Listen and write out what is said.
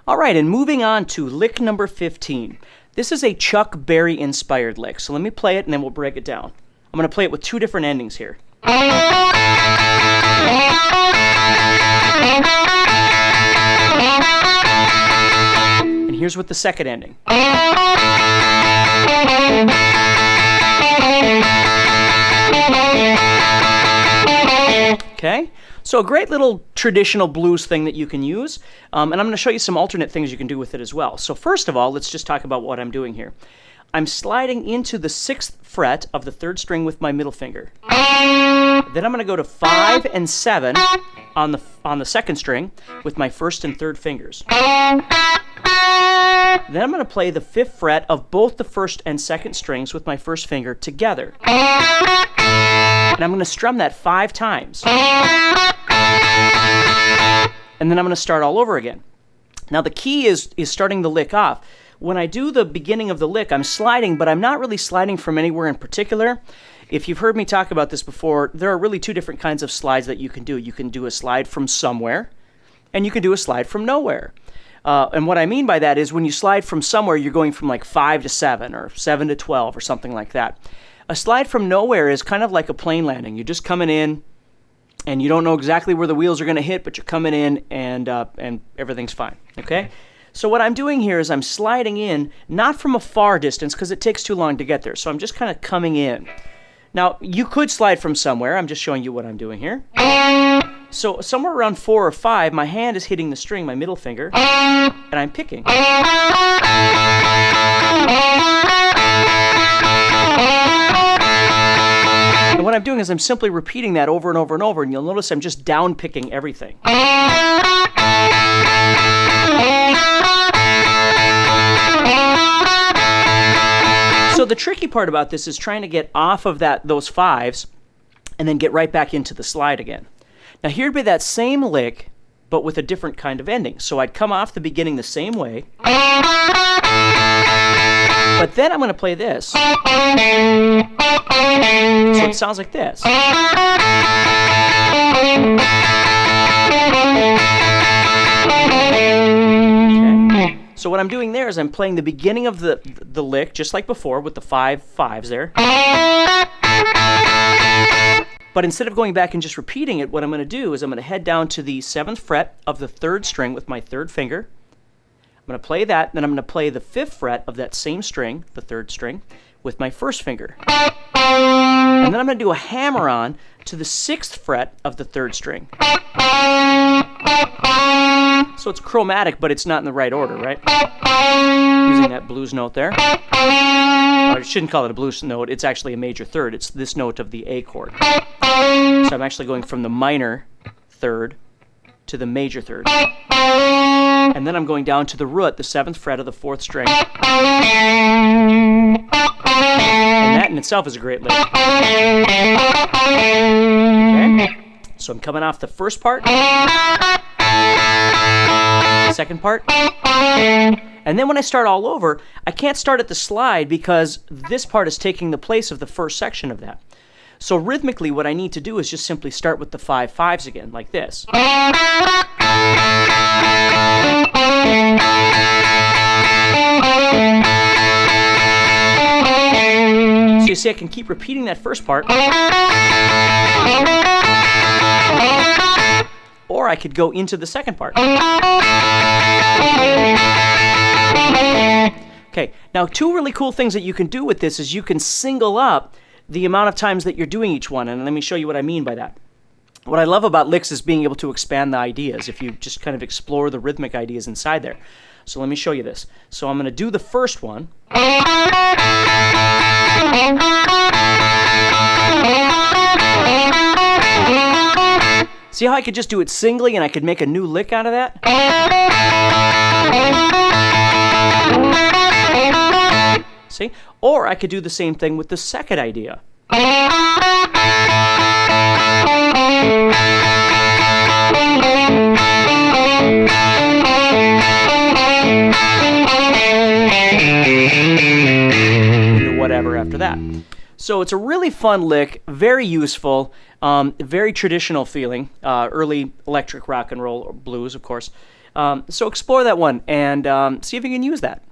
All right, and moving on to lick number 15. This is a Chuck Berry inspired lick. So let me play it and then we'll break it down. I'm going to play it with two different endings here. And here's with the second ending. Okay, so a great little traditional blues thing that you can use, and I'm going to show you some alternate things you can do with it as well. So first of all, let's just talk about what I'm doing here. I'm sliding into the 6th fret of the 3rd string with my middle finger. Then I'm going to go to 5 and 7 on the 2nd string with my 1st and 3rd fingers. Then I'm going to play the 5th fret of both the 1st and 2nd strings with my 1st finger together. And I'm going to strum that 5 times. And then I'm going to start all over again. Now the key is starting the lick off. When I do the beginning of the lick, I'm sliding, but I'm not really sliding from anywhere in particular. If you've heard me talk about this before, there are really two different kinds of slides that you can do. You can do a slide from somewhere, and you can do a slide from nowhere. And what I mean by that is when you slide from somewhere, you're going from like 5 to 7 or 7 to 12 or something like that. A slide from nowhere is kind of like a plane landing. You're just coming in, and you don't know exactly where the wheels are going to hit, but you're coming in, and everything's fine. Okay? So what I'm doing here is I'm sliding in, not from a far distance, because it takes too long to get there. So I'm just kind of coming in. Now, you could slide from somewhere. I'm just showing you what I'm doing here. So somewhere around 4 or 5, my hand is hitting the string, my middle finger, and I'm picking. And what I'm doing is I'm simply repeating that over and over and over, and you'll notice I'm just down picking everything. So the tricky part about this is trying to get off of those 5s and then get right back into the slide again. Now here'd be that same lick, but with a different kind of ending. So I'd come off the beginning the same way, but then I'm going to play this. So it sounds like this. Okay. So what I'm doing there is I'm playing the beginning of the lick, just like before, with the 5 5s there. But instead of going back and just repeating it, what I'm going to do is I'm going to head down to the 7th fret of the 3rd string with my 3rd finger. I'm going to play that, then I'm going to play the 5th fret of that same string, the 3rd string, with my 1st finger. And then I'm going to do a hammer-on to the 6th fret of the 3rd string. So it's chromatic, but it's not in the right order, right? Using that blues note there. I shouldn't call it a blues note, it's actually a major third. It's this note of the A chord. So I'm actually going from the minor 3rd to the major 3rd. And then I'm going down to the root, the 7th fret of the 4th string. And that in itself is a great lick. Okay. So I'm coming off the first part, second part, and then when I start all over, I can't start at the slide because this part is taking the place of the first section of that. So rhythmically, what I need to do is just simply start with the 5 5s again, like this. So you see I can keep repeating that first part. Or I could go into the second part. Okay, now 2 really cool things that you can do with this is you can single up the amount of times that you're doing each one, and let me show you what I mean by that. What I love about licks is being able to expand the ideas, if you just kind of explore the rhythmic ideas inside there. So let me show you this. So I'm going to do the first one. See how I could just do it singly and I could make a new lick out of that? See? Or I could do the same thing with the second idea. Into whatever after that. So it's a really fun lick, very useful, very traditional feeling, early electric rock and roll, or blues, of course. So explore that one and see if you can use that.